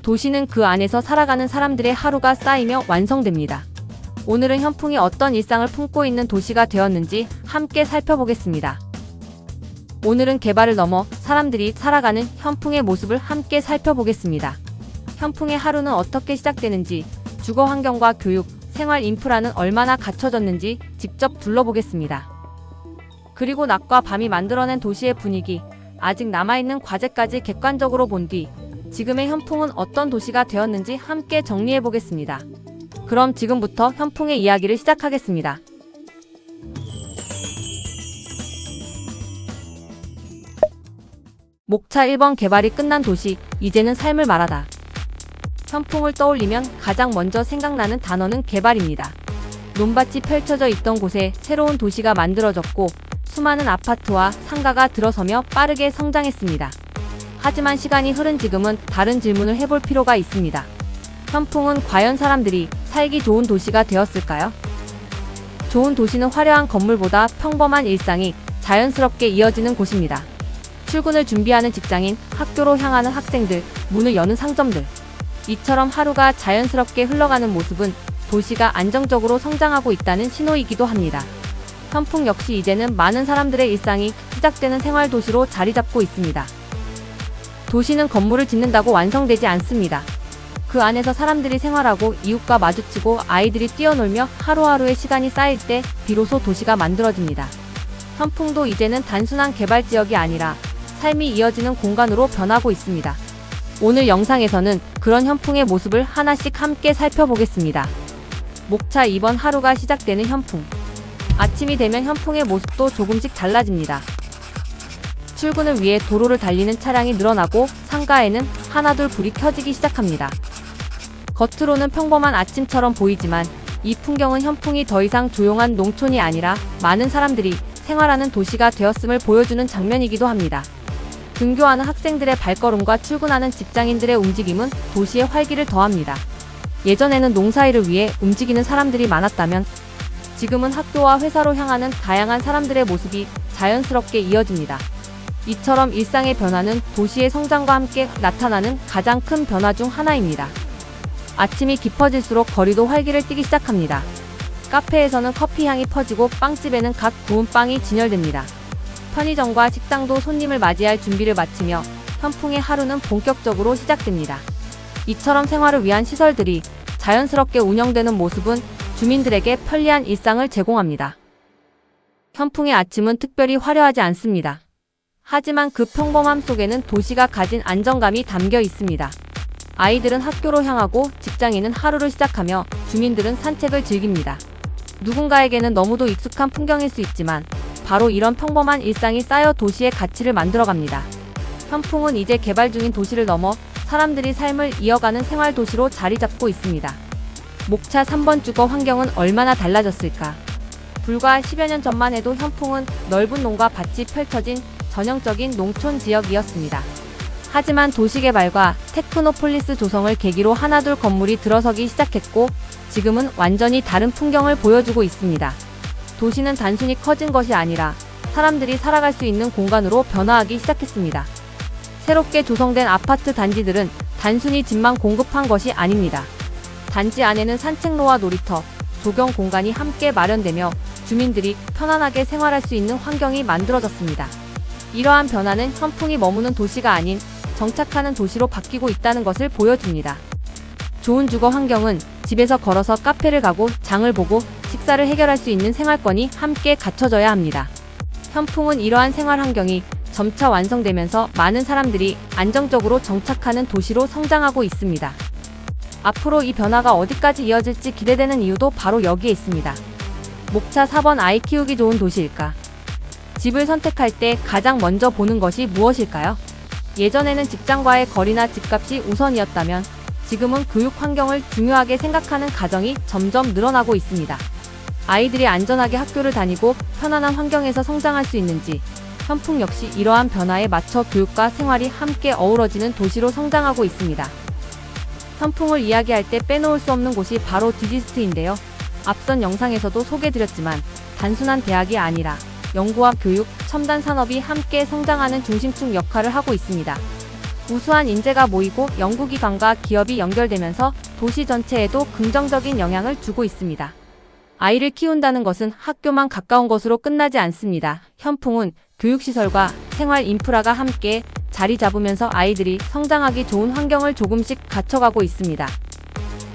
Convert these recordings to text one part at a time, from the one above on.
도시는 그 안에서 살아가는 사람들의 하루가 쌓이며 완성됩니다. 오늘은 현풍이 어떤 일상을 품고 있는 도시가 되었는지 함께 살펴보겠습니다. 오늘은 개발을 넘어 사람들이 살아가는 현풍의 모습을 함께 살펴보겠습니다. 현풍의 하루는 어떻게 시작되는지, 주거 환경과 교육, 생활 인프라는 얼마나 갖춰졌는지 직접 둘러보겠습니다. 그리고 낮과 밤이 만들어낸 도시의 분위기, 아직 남아있는 과제까지 객관적으로 본 뒤 지금의 현풍은 어떤 도시가 되었는지 함께 정리해보겠습니다. 그럼 지금부터 현풍의 이야기를 시작하겠습니다. 목차 1번 개발이 끝난 도시, 이제는 삶을 말하다. 현풍을 떠올리면 가장 먼저 생각나는 단어는 개발입니다. 논밭이 펼쳐져 있던 곳에 새로운 도시가 만들어졌고 수많은 아파트와 상가가 들어서며 빠르게 성장했습니다. 하지만 시간이 흐른 지금은 다른 질문을 해볼 필요가 있습니다. 현풍은 과연 사람들이 살기 좋은 도시가 되었을까요? 좋은 도시는 화려한 건물보다 평범한 일상이 자연스럽게 이어지는 곳입니다. 출근을 준비하는 직장인, 학교로 향하는 학생들, 문을 여는 상점들. 이처럼 하루가 자연스럽게 흘러가는 모습은 도시가 안정적으로 성장하고 있다는 신호이기도 합니다. 현풍 역시 이제는 많은 사람들의 일상이 시작되는 생활도시로 자리 잡고 있습니다. 도시는 건물을 짓는다고 완성되지 않습니다. 그 안에서 사람들이 생활하고 이웃과 마주치고 아이들이 뛰어놀며 하루하루의 시간이 쌓일 때 비로소 도시가 만들어집니다. 현풍도 이제는 단순한 개발 지역이 아니라 삶이 이어지는 공간으로 변하고 있습니다. 오늘 영상에서는 그런 현풍의 모습을 하나씩 함께 살펴보겠습니다. 목차 2번 하루가 시작되는 현풍. 아침이 되면 현풍의 모습도 조금씩 달라집니다. 출근을 위해 도로를 달리는 차량이 늘어나고 상가에는 하나둘 불이 켜지기 시작합니다. 겉으로는 평범한 아침처럼 보이지만 이 풍경은 현풍이 더 이상 조용한 농촌이 아니라 많은 사람들이 생활하는 도시가 되었음을 보여주는 장면이기도 합니다. 등교하는 학생들의 발걸음과 출근하는 직장인들의 움직임은 도시의 활기를 더합니다. 예전에는 농사일을 위해 움직이는 사람들이 많았다면 지금은 학교와 회사로 향하는 다양한 사람들의 모습이 자연스럽게 이어집니다. 이처럼 일상의 변화는 도시의 성장과 함께 나타나는 가장 큰 변화 중 하나입니다. 아침이 깊어질수록 거리도 활기를 띠기 시작합니다. 카페에서는 커피 향이 퍼지고 빵집에는 갓 구운 빵이 진열됩니다. 편의점과 식당도 손님을 맞이할 준비를 마치며 현풍의 하루는 본격적으로 시작됩니다. 이처럼 생활을 위한 시설들이 자연스럽게 운영되는 모습은 주민들에게 편리한 일상을 제공합니다. 현풍의 아침은 특별히 화려하지 않습니다. 하지만 그 평범함 속에는 도시가 가진 안정감이 담겨 있습니다. 아이들은 학교로 향하고 직장인은 하루를 시작하며 주민들은 산책을 즐깁니다. 누군가에게는 너무도 익숙한 풍경일 수 있지만 바로 이런 평범한 일상이 쌓여 도시의 가치를 만들어갑니다. 현풍은 이제 개발 중인 도시를 넘어 사람들이 삶을 이어가는 생활도시로 자리 잡고 있습니다. 목차 3번 주거 환경은 얼마나 달라졌을까? 불과 10여 년 전만 해도 현풍은 넓은 농가 밭이 펼쳐진 전형적인 농촌 지역이었습니다. 하지만 도시개발과 테크노폴리스 조성을 계기로 하나둘 건물이 들어서기 시작했고 지금은 완전히 다른 풍경을 보여주고 있습니다. 도시는 단순히 커진 것이 아니라 사람들이 살아갈 수 있는 공간으로 변화하기 시작했습니다. 새롭게 조성된 아파트 단지들은 단순히 집만 공급한 것이 아닙니다. 단지 안에는 산책로와 놀이터, 조경 공간이 함께 마련되며 주민들이 편안하게 생활할 수 있는 환경이 만들어졌습니다. 이러한 변화는 현풍이 머무는 도시가 아닌 정착하는 도시로 바뀌고 있다는 것을 보여줍니다. 좋은 주거 환경은 집에서 걸어서 카페를 가고 장을 보고 식사를 해결할 수 있는 생활권이 함께 갖춰져야 합니다. 현풍은 이러한 생활 환경이 점차 완성되면서 많은 사람들이 안정적으로 정착하는 도시로 성장하고 있습니다. 앞으로 이 변화가 어디까지 이어질지 기대되는 이유도 바로 여기에 있습니다. 목차 4번 아이 키우기 좋은 도시일까? 집을 선택할 때 가장 먼저 보는 것이 무엇일까요? 예전에는 직장과의 거리나 집값이 우선이었다면 지금은 교육 환경을 중요하게 생각하는 가정이 점점 늘어나고 있습니다. 아이들이 안전하게 학교를 다니고 편안한 환경에서 성장할 수 있는지, 현풍 역시 이러한 변화에 맞춰 교육과 생활이 함께 어우러지는 도시로 성장하고 있습니다. 현풍을 이야기할 때 빼놓을 수 없는 곳이 바로 디지스트인데요. 앞선 영상에서도 소개드렸지만 단순한 대학이 아니라 연구와 교육, 첨단 산업이 함께 성장하는 중심축 역할을 하고 있습니다. 우수한 인재가 모이고 연구기관과 기업이 연결되면서 도시 전체에도 긍정적인 영향을 주고 있습니다. 아이를 키운다는 것은 학교만 가까운 것으로 끝나지 않습니다. 현풍은 교육시설과 생활 인프라가 함께 자리 잡으면서 아이들이 성장하기 좋은 환경을 조금씩 갖춰가고 있습니다.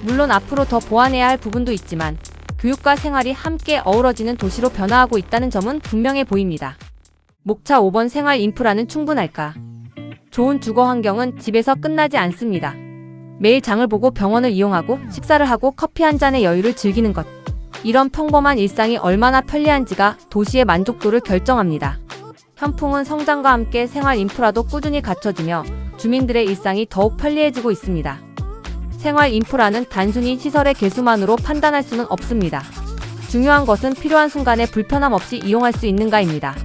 물론 앞으로 더 보완해야 할 부분도 있지만 교육과 생활이 함께 어우러지는 도시로 변화하고 있다는 점은 분명해 보입니다. 목차 5번 생활 인프라는 충분할까? 좋은 주거 환경은 집에서 끝나지 않습니다. 매일 장을 보고 병원을 이용하고 식사를 하고 커피 한 잔의 여유를 즐기는 것. 이런 평범한 일상이 얼마나 편리한지가 도시의 만족도를 결정합니다. 현풍은 성장과 함께 생활 인프라도 꾸준히 갖춰지며 주민들의 일상이 더욱 편리해지고 있습니다. 생활 인프라는 단순히 시설의 개수만으로 판단할 수는 없습니다. 중요한 것은 필요한 순간에 불편함 없이 이용할 수 있는가입니다.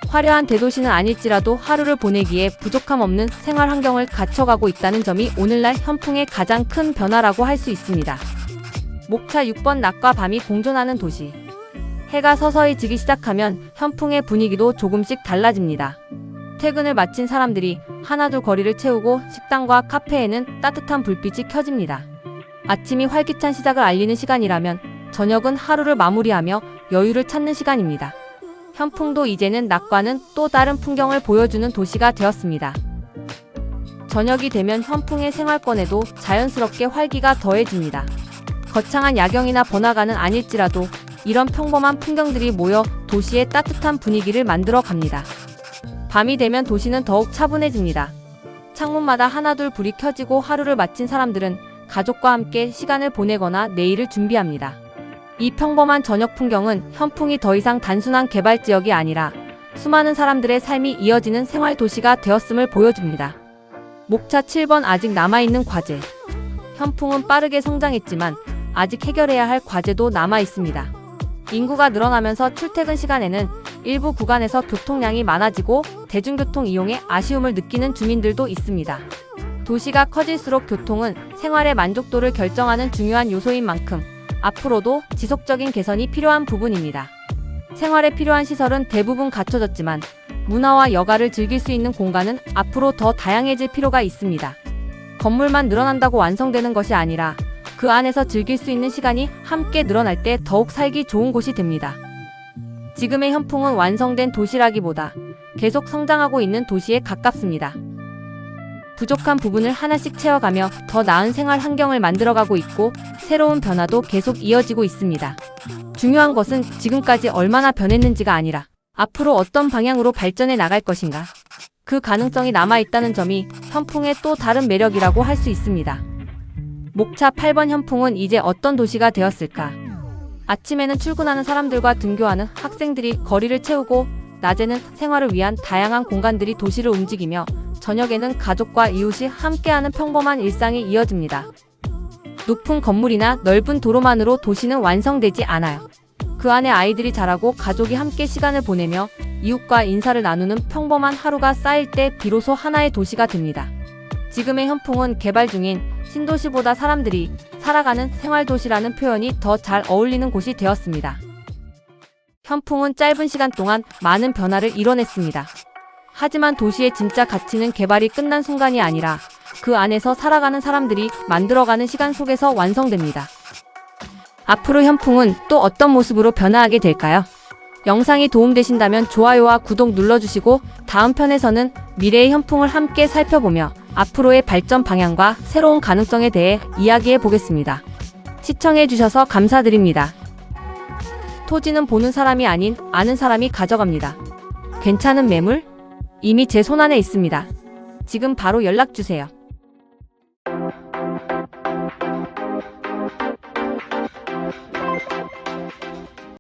화려한 대도시는 아닐지라도 하루를 보내기에 부족함 없는 생활 환경을 갖춰가고 있다는 점이 오늘날 현풍의 가장 큰 변화라고 할 수 있습니다. 목차 6번 낮과 밤이 공존하는 도시. 해가 서서히 지기 시작하면 현풍의 분위기도 조금씩 달라집니다. 퇴근을 마친 사람들이 하나둘 거리를 채우고 식당과 카페에는 따뜻한 불빛이 켜집니다. 아침이 활기찬 시작을 알리는 시간이라면 저녁은 하루를 마무리하며 여유를 찾는 시간입니다. 현풍도 이제는 낮과는 또 다른 풍경을 보여주는 도시가 되었습니다. 저녁이 되면 현풍의 생활권에도 자연스럽게 활기가 더해집니다. 거창한 야경이나 번화가는 아닐지라도 이런 평범한 풍경들이 모여 도시의 따뜻한 분위기를 만들어 갑니다. 밤이 되면 도시는 더욱 차분해집니다. 창문마다 하나둘 불이 켜지고 하루를 마친 사람들은 가족과 함께 시간을 보내거나 내일을 준비합니다. 이 평범한 저녁 풍경은 현풍이 더 이상 단순한 개발 지역이 아니라 수많은 사람들의 삶이 이어지는 생활 도시가 되었음을 보여줍니다. 목차 7번 아직 남아있는 과제. 현풍은 빠르게 성장했지만 아직 해결해야 할 과제도 남아 있습니다. 인구가 늘어나면서 출퇴근 시간에는 일부 구간에서 교통량이 많아지고 대중교통 이용에 아쉬움을 느끼는 주민들도 있습니다. 도시가 커질수록 교통은 생활의 만족도를 결정하는 중요한 요소인 만큼 앞으로도 지속적인 개선이 필요한 부분입니다. 생활에 필요한 시설은 대부분 갖춰졌지만 문화와 여가를 즐길 수 있는 공간은 앞으로 더 다양해질 필요가 있습니다. 건물만 늘어난다고 완성되는 것이 아니라 그 안에서 즐길 수 있는 시간이 함께 늘어날 때 더욱 살기 좋은 곳이 됩니다. 지금의 현풍은 완성된 도시라기보다 계속 성장하고 있는 도시에 가깝습니다. 부족한 부분을 하나씩 채워가며 더 나은 생활 환경을 만들어가고 있고 새로운 변화도 계속 이어지고 있습니다. 중요한 것은 지금까지 얼마나 변했는지가 아니라 앞으로 어떤 방향으로 발전해 나갈 것인가. 그 가능성이 남아있다는 점이 현풍의 또 다른 매력이라고 할 수 있습니다. 목차 8번 현풍은 이제 어떤 도시가 되었을까? 아침에는 출근하는 사람들과 등교하는 학생들이 거리를 채우고 낮에는 생활을 위한 다양한 공간들이 도시를 움직이며 저녁에는 가족과 이웃이 함께하는 평범한 일상이 이어집니다. 높은 건물이나 넓은 도로만으로 도시는 완성되지 않아요. 그 안에 아이들이 자라고 가족이 함께 시간을 보내며 이웃과 인사를 나누는 평범한 하루가 쌓일 때 비로소 하나의 도시가 됩니다. 지금의 현풍은 개발 중인 신도시보다 사람들이 살아가는 생활도시라는 표현이 더 잘 어울리는 곳이 되었습니다. 현풍은 짧은 시간 동안 많은 변화를 이뤄냈습니다. 하지만 도시의 진짜 가치는 개발이 끝난 순간이 아니라 그 안에서 살아가는 사람들이 만들어가는 시간 속에서 완성됩니다. 앞으로 현풍은 또 어떤 모습으로 변화하게 될까요? 영상이 도움되신다면 좋아요와 구독 눌러주시고 다음 편에서는 미래의 현풍을 함께 살펴보며 앞으로의 발전 방향과 새로운 가능성에 대해 이야기해 보겠습니다. 시청해주셔서 감사드립니다. 토지는 보는 사람이 아닌 아는 사람이 가져갑니다. 괜찮은 매물? 이미 제 손안에 있습니다. 지금 바로 연락주세요.